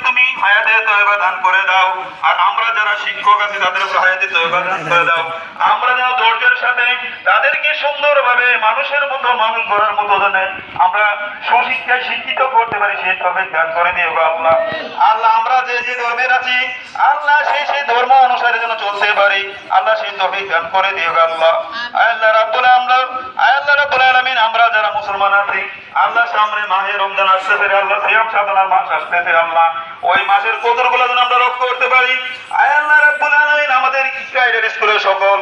তুমি হায়াতে তয়বা দান করে দাও, আর আমরা যারা শিক্ষক আছি তাদের উপর হায়াতে তয়বা দান করে দাও। আমরা যেন ধৈর্যের সাথে তাদেরকে সুন্দরভাবে মানুষের মতো মানুষ গড়ার মতো যেন আমরা সুশিক্ষায় শিক্ষিত করতে পারি সেই তৌফিক দান করে দিও গো আল্লাহ। আল্লাহ আমরা যে যে ধর্মের আছি আল্লাহ সেই ধর্ম অনুসারে যেন চলতে পারি, আল্লাহ সেই তৌফিক দান করে দিও গো আল্লাহ। আল্লাহ রাব্বুল আলামিন আমরা যারা মুসলমান আছি আল্লাহ সামনে মাহে রমজান আসতেছে, আল্লাহ সিয়াম সাধনার মাস আসতেছে, আল্লাহ ওই মাসের কদরগুলো যেন আমরা রক্ষা করতে পারি। আল্লাহ রাব্বুল আলামিন আমাদের গাইডের স্কুলের সকল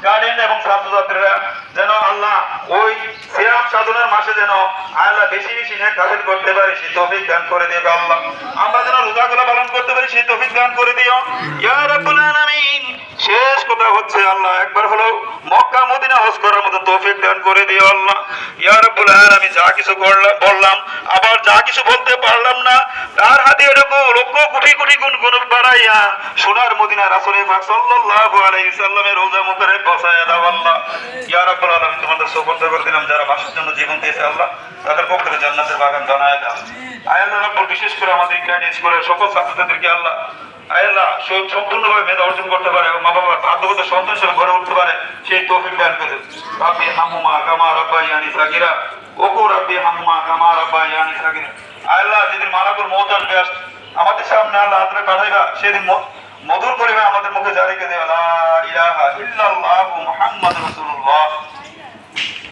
গার্ডিয়ান এবং ছাত্রছাত্রীরা যেন আল্লাহ ওই সিয়াম সাধনার মাসে যেন আল্লাহ বেশি বেশি নেক হাসিল করতে পারি সেই তৌফিক দান করে দিও আল্লাহ। আমরা যেন রোজাগুলো পালন করতে পারি সেই তৌফিক দান করে দিও ইয়া রাব্বুল আলামিন। শেষ কথা হচ্ছে আল্লাহ একবার হলো মক্কা মদিনা হজ করার মতো তৌফিক দান করে দিও আল্লাহ। ইয়া রাব্বুল আলামিন যা কিছু বললাম আবার যা কিছু বলতে পারলাম না তার হাতে এরকম লক্ষ কোটি কোটি গুণ বাড়াইয়া সোনার মদিনা রাসূলের পাক সাল্লাল্লাহু আলাইহি সাল্লামের রওজা মুবারকে পৌঁছায়া দাও আল্লাহ। ইয়া রাব্বুল আলামিন তোমাদের সুবর্দ করে দিলাম যারা বাসার জন্য জীবন দিয়েছে আল্লাহ তাদের পক্ষে জান্নাতের বাগান বানায়া দাও। আল্লাহ রাব্বুল বিশেষ করে আমাদের গাইডেন্স করে সকল ছাত্রছাত্রীকে আল্লাহ আল্লাহ সম্পূর্ণভাবে মেধা অর্জন করতে পারে এবং মা বাবার ভাগ্যগত সন্তান হিসেবে গড়ে উঠতে পারে সেই তৌফিক দান করে রাব্বি হামহুমা কামা রাব্বায়ানি সাগীরা ওকো রাব্বি হামহুমা কামা রাব্বায়ানি সাগীরা। আল্লাহ যেদিন মালাকুল মউত আসবে আমাদের সামনে আল্লাহ হাতরে পাঠাইবা সেদিন মধুর পরিমাণ আমাদের মুখে জারি করে দেওয়া লা ইলাহা ইল্লাল্লাহু মুহাম্মাদুর রাসূলুল্লাহ।